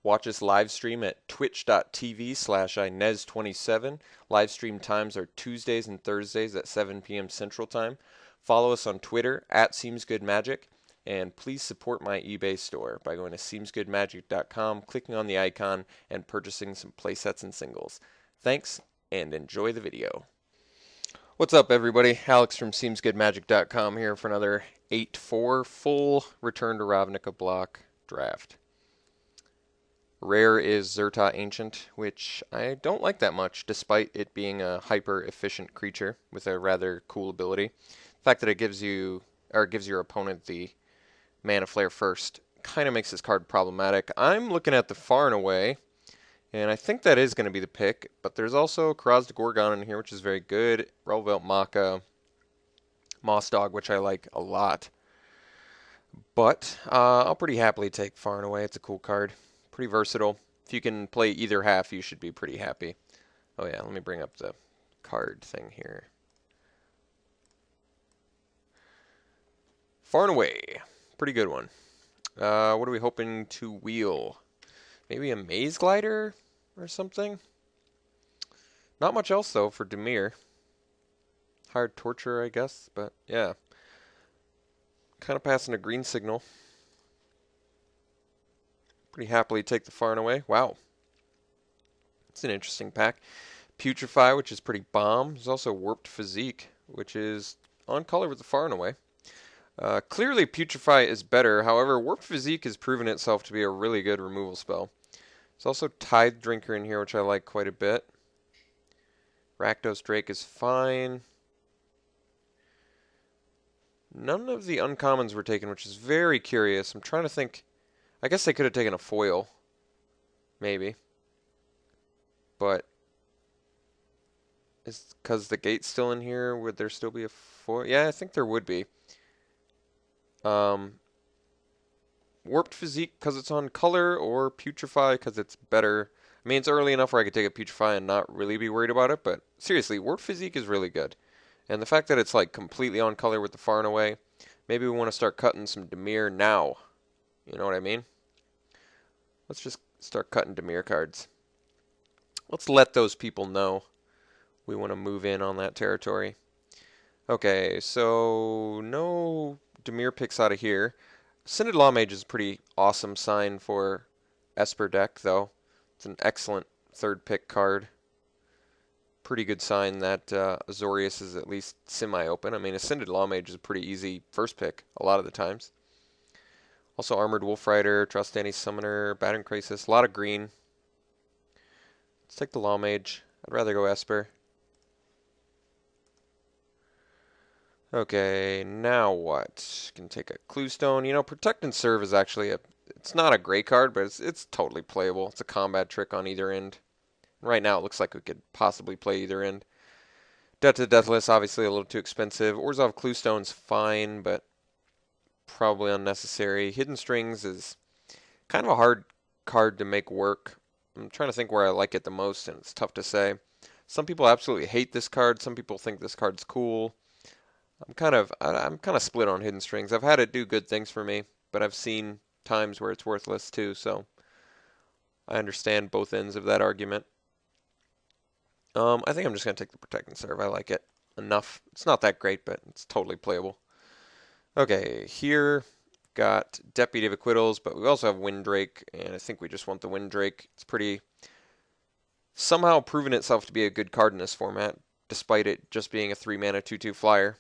Watch us live stream at twitch.tv/Inez27. Live stream times are Tuesdays and Thursdays at 7 p.m. Central Time. Follow us on Twitter at SeemsGoodMagic. And please support my eBay store by going to SeemsGoodMagic.com, clicking on the icon, and purchasing some playsets and singles. Thanks, and enjoy the video. What's up, everybody? Alex from SeemsGoodMagic.com here for another 8-4 full Return to Ravnica block draft. Rare is Zerta Ancient, which I don't like that much, despite it being a hyper-efficient creature with a rather cool ability. The fact that it gives your opponent the Mana Flare first kind of makes this card problematic. I'm looking at the Far and Away, and I think that is going to be the pick, but there's also Krasd Gorgon in here, which is very good. Relvelt Maka, Moss Dog, which I like a lot. But I'll pretty happily take Far and Away. It's a cool card. Pretty versatile. If you can play either half, you should be pretty happy. Oh yeah, let me bring up the card thing here. Far and Away. Pretty good one. What are we hoping to wheel? Maybe a Maze Glider or something? Not much else, though, for Dimir. Hired Torture, I guess, but yeah. Kind of passing a green signal. Pretty happily take the Far and Away. Wow. It's an interesting pack. Putrefy, which is pretty bomb. There's also Warped Physique, which is on color with the Far and Away. Clearly, Putrefy is better. However, Warped Physique has proven itself to be a really good removal spell. There's also Tithe Drinker in here, which I like quite a bit. Rakdos Drake is fine. None of the uncommons were taken, which is very curious. I'm trying to think. I guess they could have taken a foil. Maybe. But is because the gate's still in here, would there still be a foil? Yeah, I think there would be. Warped Physique because it's on color, or Putrefy because it's better. I mean, it's early enough where I could take a Putrefy and not really be worried about it, but seriously, Warped Physique is really good. And the fact that it's like completely on color with the Far and Away, maybe we want to start cutting some Dimir now. You know what I mean? Let's just start cutting Dimir cards. Let's let those people know we want to move in on that territory. Okay, so no Dimir picks out of here. Ascended Lawmage is a pretty awesome sign for Esper deck, though. It's an excellent third pick card. Pretty good sign that Azorius is at least semi-open. I mean, Ascended Lawmage is a pretty easy first pick a lot of the times. Also Armored Wolf Rider, Trust Any Summoner, Battering Crisis, a lot of green. Let's take the Lawmage. I'd rather go Esper. Okay, now what? Can take a Cluestone. You know, Protect and Serve is actually it's not a great card, but it's totally playable. It's a combat trick on either end. Right now it looks like we could possibly play either end. Death to Deathless, obviously a little too expensive. Orzhov Cluestone's fine, but probably unnecessary. Hidden Strings is kind of a hard card to make work. I'm trying to think where I like it the most, and it's tough to say. Some people absolutely hate this card. Some people think this card's cool. I'm kind of split on Hidden Strings. I've had it do good things for me, but I've seen times where it's worthless too, so I understand both ends of that argument. I think I'm just going to take the Protect and Serve. I like it enough. It's not that great, but it's totally playable. Okay, here got Deputy of Acquittals, but we also have Windrake, and I think we just want the Windrake. It's pretty somehow proven itself to be a good card in this format, despite it just being a 3-mana 2/2 flyer.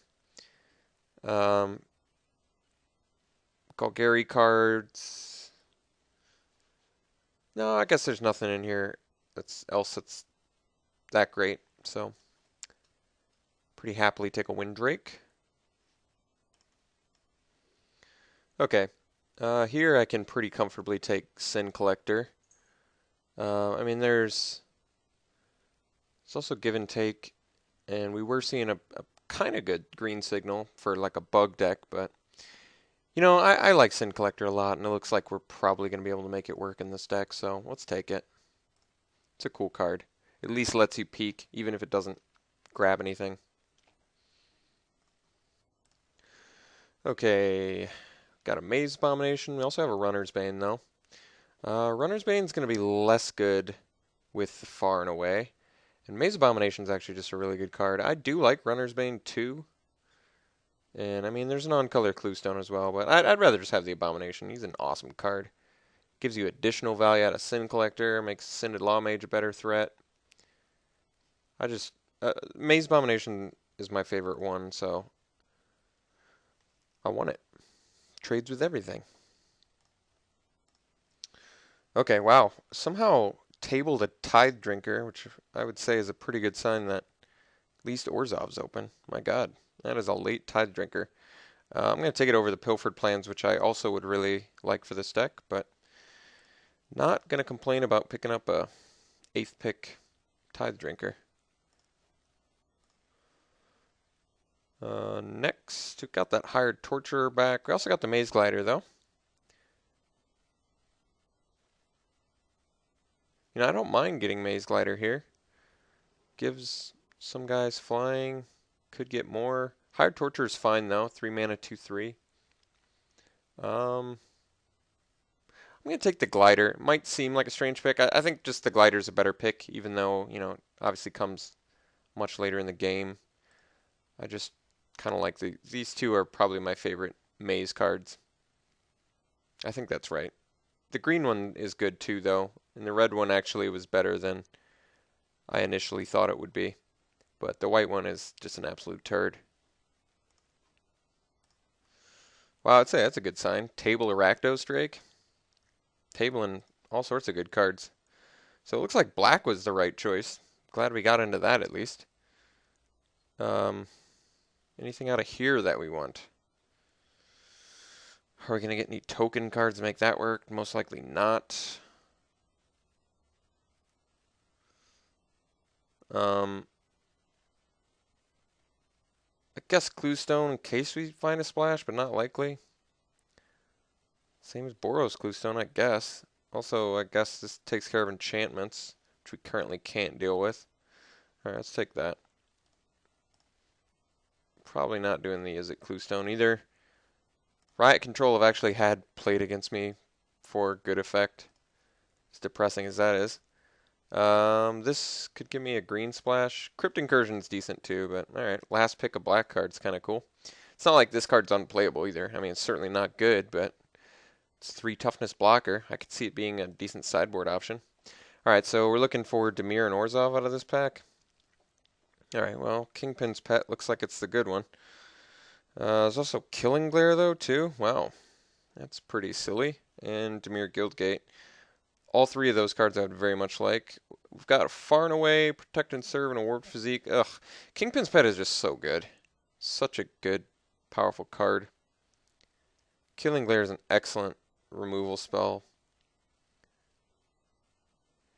Golgari cards. No, I guess there's nothing in here that's that great. So, pretty happily take a Windrake. Okay, here I can pretty comfortably take Sin Collector. I mean, it's also Give and Take, and we were seeing a kind of good green signal for like a bug deck, but you know, I like Sin Collector a lot, and it looks like we're probably going to be able to make it work in this deck, so let's take it. It's a cool card. At least lets you peek, even if it doesn't grab anything. Okay, got a Maze Abomination. We also have a Runner's Bane, though. Runner's Bane's going to be less good with Far and Away. And Maze Abomination's actually just a really good card. I do like Runner's Bane too. And I mean, there's an on-color Cluestone as well, but I'd rather just have the Abomination. He's an awesome card. Gives you additional value out of Sin Collector, makes Sinted Law Mage a better threat. Maze Abomination is my favorite one, so I want it. Trades with everything. Okay, wow. Somehow tabled a Tithe Drinker, which I would say is a pretty good sign that at least Orzhov's open. My god, that is a late Tithe Drinker. I'm going to take it over the Pilfered Plans, which I also would really like for this deck, but not going to complain about picking up a 8th pick Tithe Drinker. Next, we got that Hired Torturer back. We also got the Maze Glider, though. You know, I don't mind getting Maze Glider here. Gives some guys flying. Could get more. Hired Torturer is fine, though. 3 mana, 2/3. I'm going to take the Glider. It might seem like a strange pick. I think just the Glider is a better pick, even though, you know, it obviously comes much later in the game. I just kind of like these two are probably my favorite Maze cards. I think that's right. The green one is good too, though, and the red one actually was better than I initially thought it would be. But the white one is just an absolute turd. Wow, I'd say that's a good sign. Table a Rakdos Drake. Tabling all sorts of good cards. So it looks like black was the right choice. Glad we got into that at least. Anything out of here that we want? Are we going to get any token cards to make that work? Most likely not. I guess Cluestone in case we find a splash, but not likely. Same as Boros Cluestone, I guess. Also, I guess this takes care of enchantments, which we currently can't deal with. Alright, let's take that. Probably not doing the Is It Cluestone either. Riot Control have actually had played against me for good effect. As depressing as that is. This could give me a green splash. Crypt Incursion's decent too, but alright. Last pick of black card's kind of cool. It's not like this card's unplayable either. I mean, it's certainly not good, but it's 3 toughness blocker. I could see it being a decent sideboard option. Alright, so we're looking for Dimir and Orzhov out of this pack. Alright, well, Kingpin's Pet looks like it's the good one. There's also Killing Glare, though, too. Wow, that's pretty silly. And Dimir Guildgate. All 3 of those cards I would very much like. We've got Far and Away, Protect and Serve, and a Warped Physique. Ugh, Kingpin's Pet is just so good. Such a good, powerful card. Killing Glare is an excellent removal spell.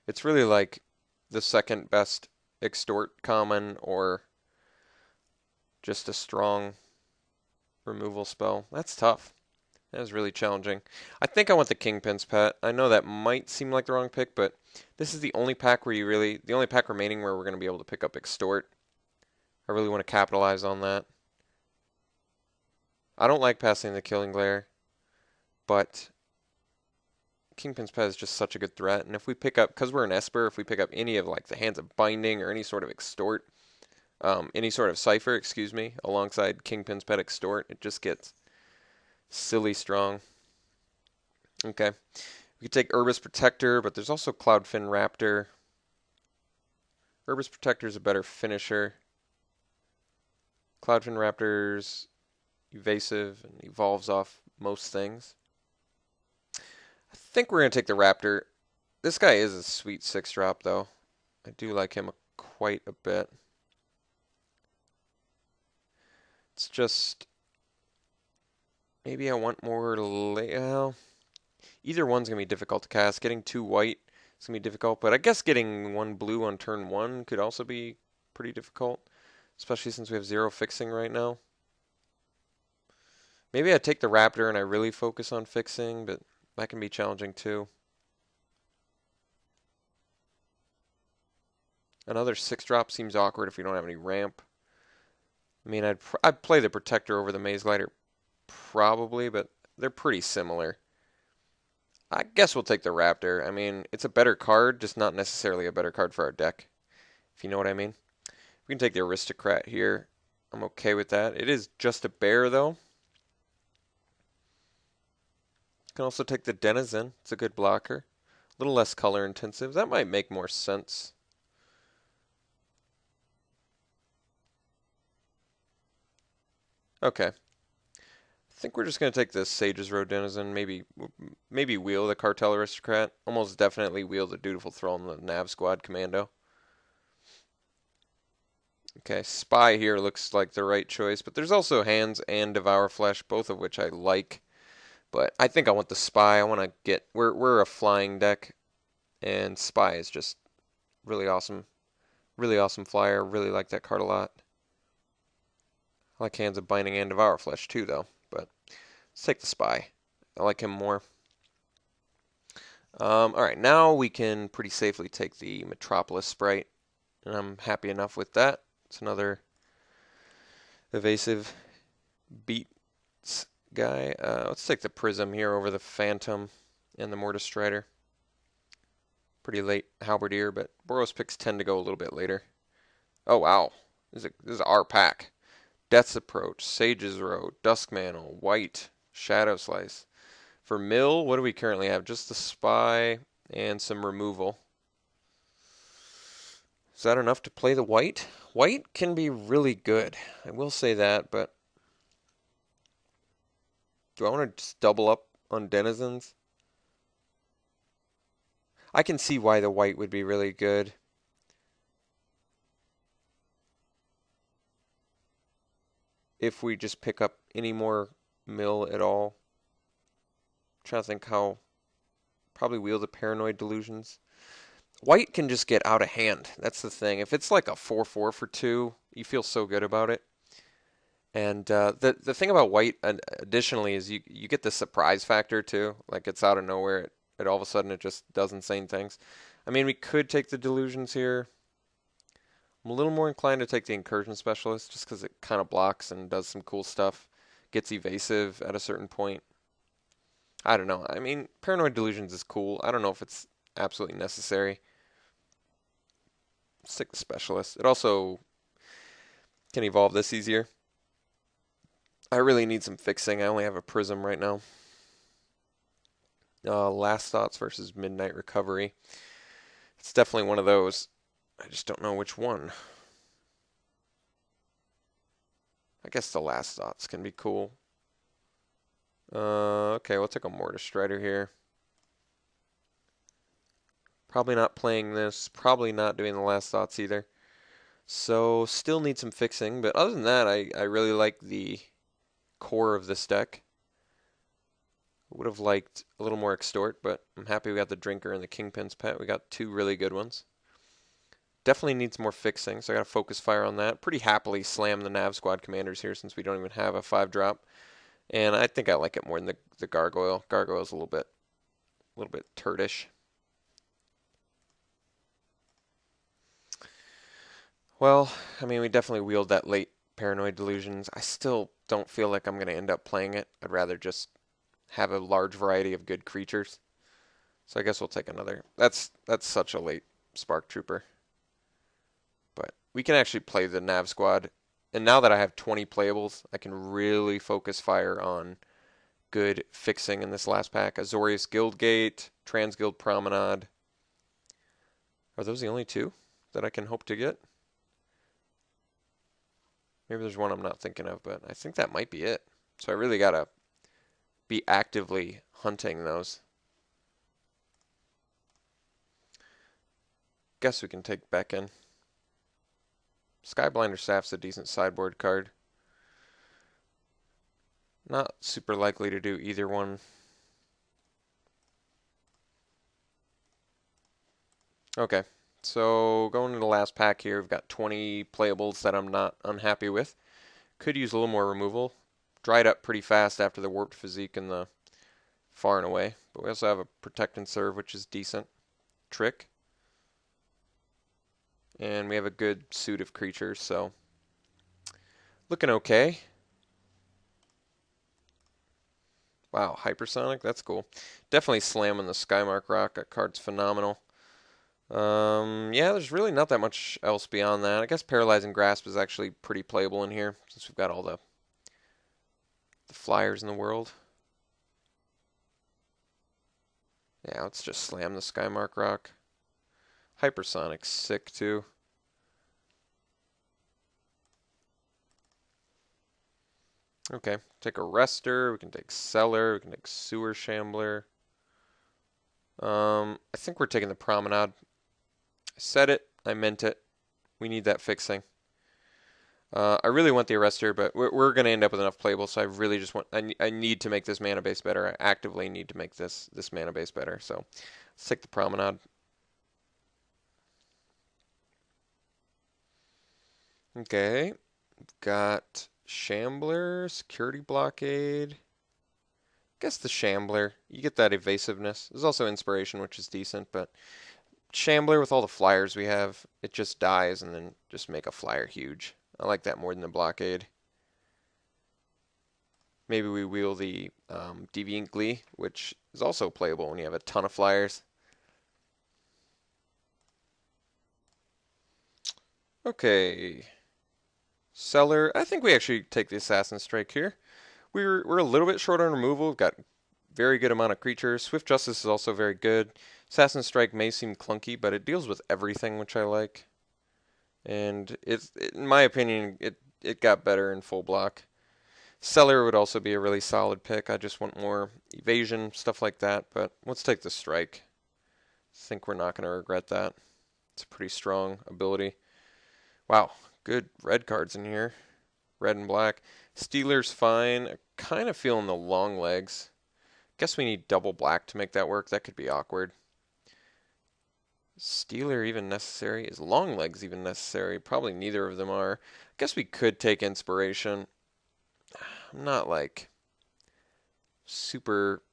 It's really like the second best Extort common or just a strong removal spell. That's tough. That is really challenging. I think I want the Kingpin's Pet. I know that might seem like the wrong pick, but this is the only pack where the only pack remaining where we're going to be able to pick up Extort. I really want to capitalize on that. I don't like passing the Killing Glare, but Kingpin's Pet is just such a good threat, and if we pick up, because we're an Esper, if we pick up any of like the Hands of Binding or any sort of Extort, any sort of Cipher, excuse me, alongside Kingpin's Pet Extort, it just gets silly strong. Okay, we could take Urbis Protector, but there's also Cloudfin Raptor. Urbis Protector is a better finisher. Cloudfin Raptor's evasive and evolves off most things. I think we're going to take the Raptor. This guy is a sweet 6-drop, though. I do like him quite a bit. It's just maybe I want more well, either one's going to be difficult to cast. Getting 2 white is going to be difficult, but I guess getting 1 blue on turn 1 could also be pretty difficult, especially since we have 0 fixing right now. Maybe I take the Raptor and I really focus on fixing, but that can be challenging too. Another 6-drop seems awkward if we don't have any ramp. I mean, I'd play the Protector over the Maze Glider probably, but they're pretty similar. I guess we'll take the Raptor. I mean, it's a better card, just not necessarily a better card for our deck, if you know what I mean. We can take the Aristocrat here. I'm okay with that. It is just a bear, though. Can also take the Denizen. It's a good blocker. A little less color intensive. That might make more sense. Okay. I think we're just going to take the Sage's Road Denizen, maybe wheel the Cartel Aristocrat, almost definitely wheel the Dutiful Thrall and the Nav Squad Commando. Okay, Spy here looks like the right choice, but there's also Hands and Devour Flesh, both of which I like. But I think I want the Spy. I want to get, we're a flying deck, and Spy is just really awesome. Really awesome flyer, really like that card a lot. I like Hands of Binding and Devour Flesh too, though, but let's take the Spy. I like him more. Alright, now we can pretty safely take the Metropolis Sprite, and I'm happy enough with that. It's another evasive beats guy. Let's take the Prism here over the Phantom and the Mortis Strider. Pretty late Halberdier, but Boros picks tend to go a little bit later. Oh wow, this is our pack. Death's Approach, Sage's Road, Duskmantle, White, Shadow Slice. For mill, what do we currently have? Just the Spy and some removal. Is that enough to play the white? White can be really good. I will say that, but do I want to just double up on Denizens? I can see why the white would be really good. If we just pick up any more mill at all. I'm trying to think how. Probably wheel the Paranoid Delusions. White can just get out of hand. That's the thing. If it's like a 4/4 for 2, you feel so good about it. And the thing about white, additionally, is you get the surprise factor too. Like it's out of nowhere. It all of a sudden it just does insane things. I mean, we could take the Delusions here. I'm a little more inclined to take the Incursion Specialist just because it kind of blocks and does some cool stuff. Gets evasive at a certain point. I don't know. I mean, Paranoid Delusions is cool. I don't know if it's absolutely necessary. Let's take the Specialist. It also can evolve this easier. I really need some fixing. I only have a Prism right now. Last Thoughts versus Midnight Recovery. It's definitely one of those. I just don't know which one. I guess the Last Thoughts can be cool. Okay, we'll take a Mortis Strider here. Probably not playing this. Probably not doing the Last Thoughts either. So, still need some fixing. But other than that, I really like the core of this deck. Would have liked a little more Extort, but I'm happy we got the Drinker and the Kingpin's Pet. We got two really good ones. Definitely needs more fixing, so I got to focus fire on that. Pretty happily slam the Nav Squad Commanders here since we don't even have a 5-drop. And I think I like it more than the Gargoyle. Gargoyle's a little bit turdish. Well, I mean, we definitely wheeled that late Paranoid Delusions. I still don't feel like I'm going to end up playing it. I'd rather just have a large variety of good creatures. So I guess we'll take another. That's such a late Spark Trooper. But we can actually play the Nav Squad. And now that I have 20 playables, I can really focus fire on good fixing in this last pack. Azorius Guildgate, Transguild Promenade. Are those the only two that I can hope to get? Maybe there's one I'm not thinking of, but I think that might be it. So I really got to be actively hunting those. Guess we can take Beckon. Skyblinder Staff's a decent sideboard card. Not super likely to do either one. Okay, so going to the last pack here, we've got 20 playables that I'm not unhappy with. Could use a little more removal. Dried up pretty fast after the Warped Physique and the Far and Away. But we also have a Protect and Serve, which is decent. Trick. And we have a good suit of creatures, so looking okay. Wow, hypersonic, that's cool. Definitely slamming the Skymark Rock. That card's phenomenal. Yeah, there's really not that much else beyond that. I guess Paralyzing Grasp is actually pretty playable in here, since we've got all the flyers in the world. Yeah, let's just slam the Skymark Rock. Hypersonic's sick, too. Okay, take Arrestor, we can take Cellar, we can take Sewer Shambler. I think we're taking the Promenade. I said it, I meant it. We need that fixing. I really want the Arrestor, but we're going to end up with enough playable, so I really just want... I need to make this mana base better. I actively need to make this mana base better, so let's take the Promenade. Okay, got Shambler, Security Blockade. Guess the Shambler. You get that evasiveness. There's also Inspiration, which is decent, but Shambler with all the flyers we have, it just dies and then just make a flyer huge. I like that more than the Blockade. Maybe we wheel the Deviant Glee, which is also playable when you have a ton of flyers. Okay. Cellar. I think we actually take the Assassin Strike here. We're a little bit short on removal. We've got very good amount of creatures. Swift Justice is also very good. Assassin Strike may seem clunky, but it deals with everything, which I like. And in my opinion, it got better in full block. Cellar would also be a really solid pick. I just want more evasion, stuff like that. But let's take the Strike. I think we're not going to regret that. It's a pretty strong ability. Wow, good red cards in here. Red and black. Stealer's fine. I'm kind of feeling the long legs. Guess we need double black to make that work. That could be awkward. Stealer even necessary? Is long legs even necessary? Probably neither of them are. Guess we could take Inspiration. I'm not like super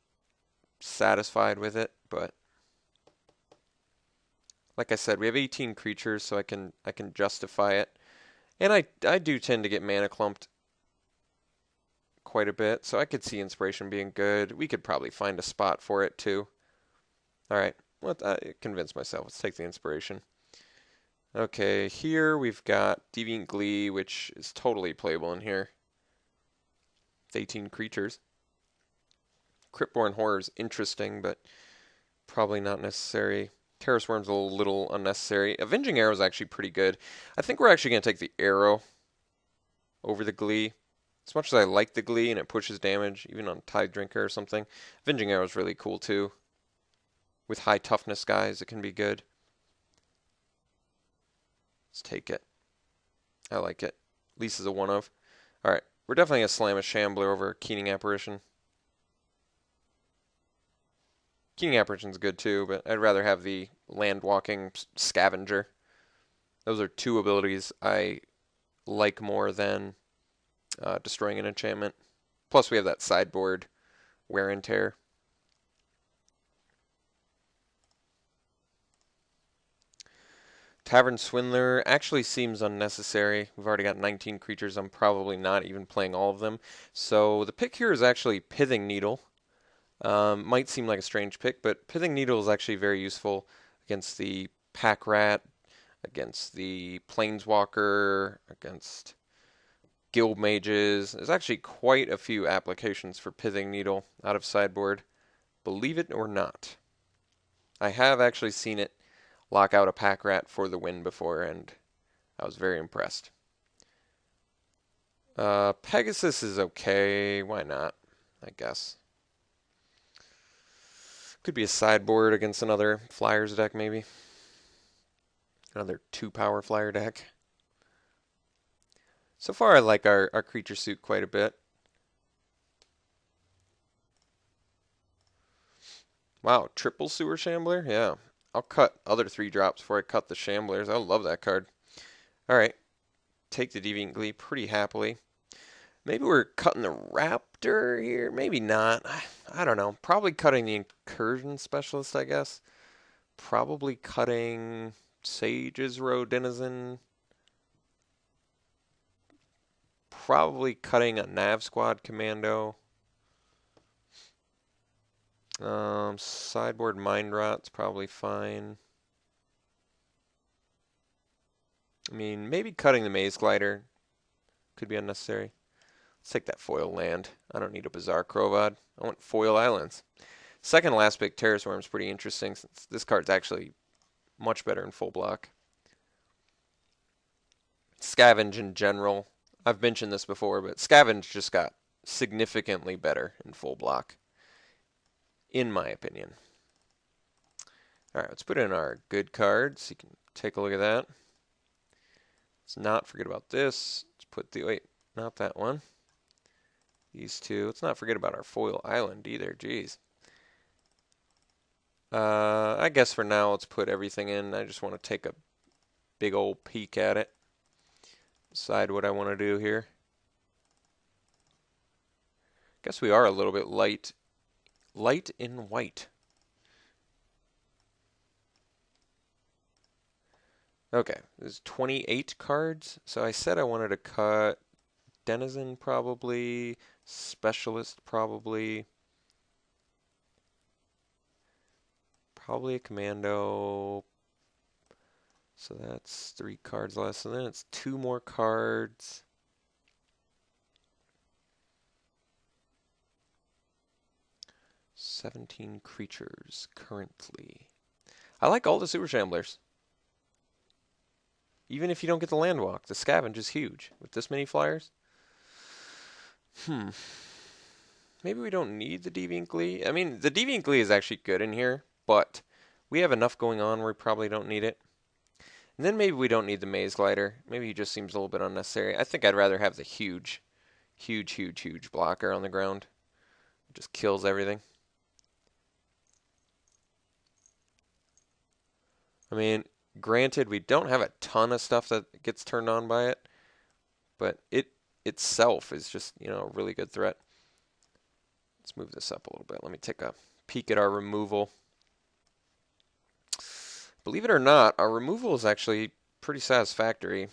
satisfied with it, but like I said, we have 18 creatures, so I can justify it. And I do tend to get mana clumped quite a bit, so I could see Inspiration being good. We could probably find a spot for it too. Alright, I convinced myself. Let's take the Inspiration. Okay, here we've got Deviant Glee, which is totally playable in here. 18 creatures. Cryptborn Horror is interesting, but probably not necessary. Terrace Worm's a little unnecessary. Avenging Arrow is actually pretty good. I think we're actually going to take the Arrow over the Glee. As much as I like the Glee and it pushes damage, even on Tide Drinker or something, Avenging Arrow is really cool too. With high toughness guys, it can be good. Let's take it. I like it. At least as a one of. Alright, we're definitely going to slam a Shambler over Keening Apparition. Keening Apparition's good too, but I'd rather have the land-walking Scavenger. Those are two abilities I like more than destroying an enchantment. Plus we have that sideboard wear and tear. Tavern Swindler actually seems unnecessary. We've already got 19 creatures. I'm probably not even playing all of them. So the pick here is actually Pithing Needle. Might seem like a strange pick, but Pithing Needle is actually very useful against the Pack Rat, against the Planeswalker, against Guild Mages. There's actually quite a few applications for Pithing Needle out of sideboard. Believe it or not. I have actually seen it lock out a Pack Rat for the win before, and I was very impressed. Pegasus is okay. Why not? I guess. Could be a sideboard against another Flyers deck, maybe. Another 2-power Flyer deck. So far, I like our creature suit quite a bit. Wow, triple Sewer Shambler? Yeah. I'll cut other 3-drops before I cut the Shamblers. I love that card. Alright. Take the Deviant Glee pretty happily. Maybe we're cutting the Raptor here. Maybe not. I don't know. Probably cutting the Incursion Specialist, I guess. Probably cutting Sage's Row Denizen. Probably cutting a Nav Squad Commando. Sideboard Mind Rot's probably fine. I mean, maybe cutting the Maze Glider could be unnecessary. Let's take that foil land. I don't need a Bizarre Crovod. I want foil islands. Second to last pick, Terrasworm is pretty interesting since this card's actually much better in full block. Scavenge in general. I've mentioned this before, but Scavenge just got significantly better in full block, in my opinion. Alright, let's put in our good cards. You can take a look at that. Let's not forget about this. Let's put the, wait, not that one. These two. Let's not forget about our foil island either. Jeez. I guess for now, let's put everything in. I just want to take a big old peek at it. Decide what I want to do here. Guess we are a little bit light in white. Okay, there's 28 cards. So I said I wanted to cut Denizen probably, Specialist probably a Commando. So that's 3 cards less, and then it's 2 more cards. "17 creatures currently." I like all the Super Shamblers. Even if you don't get the land walk, the Scavenge is huge. With this many flyers. Maybe we don't need the Deviant Glee. I mean, the Deviant Glee is actually good in here, but we have enough going on where we probably don't need it. And then maybe we don't need the Maze Glider. Maybe he just seems a little bit unnecessary. I think I'd rather have the huge blocker on the ground. It just kills everything. I mean, granted, we don't have a ton of stuff that gets turned on by it, but it itself is just, a really good threat. Let's move this up a little bit. Let me take a peek at our removal. Believe it or not, our removal is actually pretty satisfactory.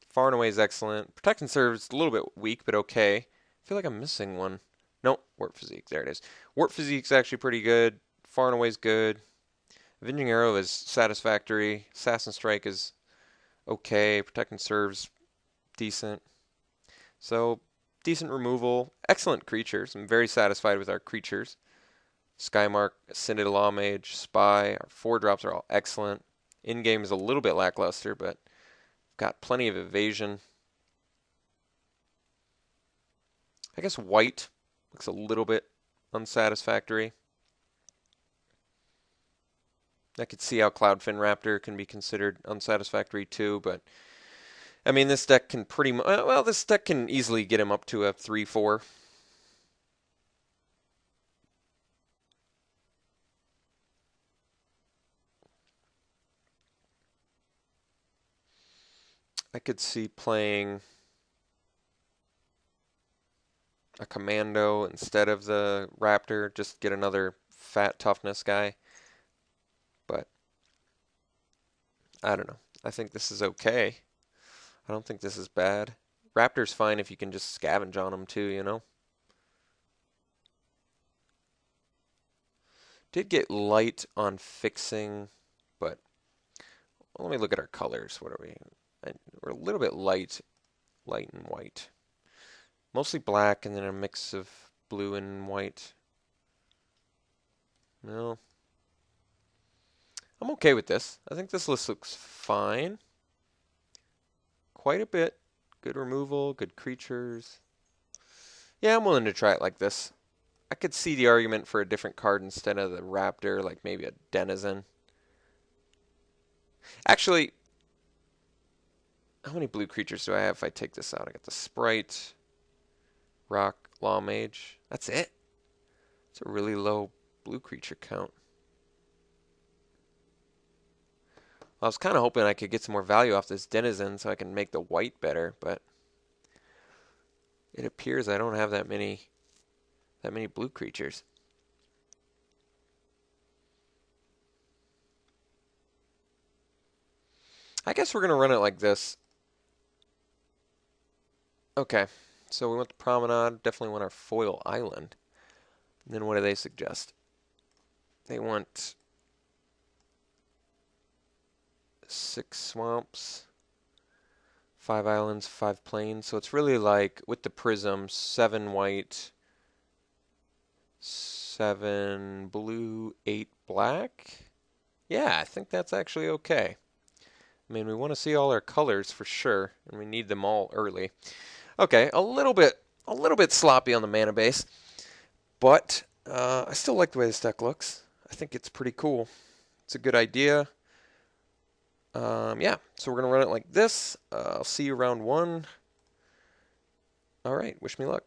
Far and away is excellent. Protect and Serve is a little bit weak, but okay. I feel like I'm missing one. No, Warp Physique. There it is. Warp Physique is actually pretty good. Far and away is good. Avenging Arrow is satisfactory. Assassin Strike is okay. Protect and Serve's decent. So, decent removal. Excellent creatures. I'm very satisfied with our creatures. Skymark, Ascended Lawmage, Spy. Our 4-drops are all excellent. In-game is a little bit lackluster, but got plenty of evasion. I guess white looks a little bit unsatisfactory. I could see how Cloudfin Raptor can be considered unsatisfactory too, but I mean, this deck can this deck can easily get him up to a 3-4. I could see playing a Commando instead of the Raptor, just get another fat toughness guy. But I don't know. I think this is okay. I don't think this is bad. Raptor's fine if you can just scavenge on him too, Did get light on fixing, but let me look at our colors. What are we? We're a little bit light and white. Mostly black and then a mix of blue and white. No. I'm okay with this. I think this list looks fine. Quite a bit. Good removal, good creatures. Yeah, I'm willing to try it like this. I could see the argument for a different card instead of the Raptor, like maybe a Denizen. Actually, how many blue creatures do I have if I take this out? I got the Sprite, Rock, Lawmage. That's it. It's a really low blue creature count. I was kind of hoping I could get some more value off this Denizen so I can make the white better, but it appears I don't have that many blue creatures. I guess we're going to run it like this. Okay, so we want the Promenade, definitely want our foil island. And then what do they suggest? They want 6 swamps, 5 islands, 5 plains. So it's really like, with the prism, 7 white, 7 blue, 8 black. Yeah, I think that's actually okay. I mean, we want to see all our colors for sure, and we need them all early. Okay, a little bit sloppy on the mana base, but I still like the way this deck looks. I think it's pretty cool. It's a good idea. Yeah, so we're going to run it like this. I'll see you round 1. All right, wish me luck.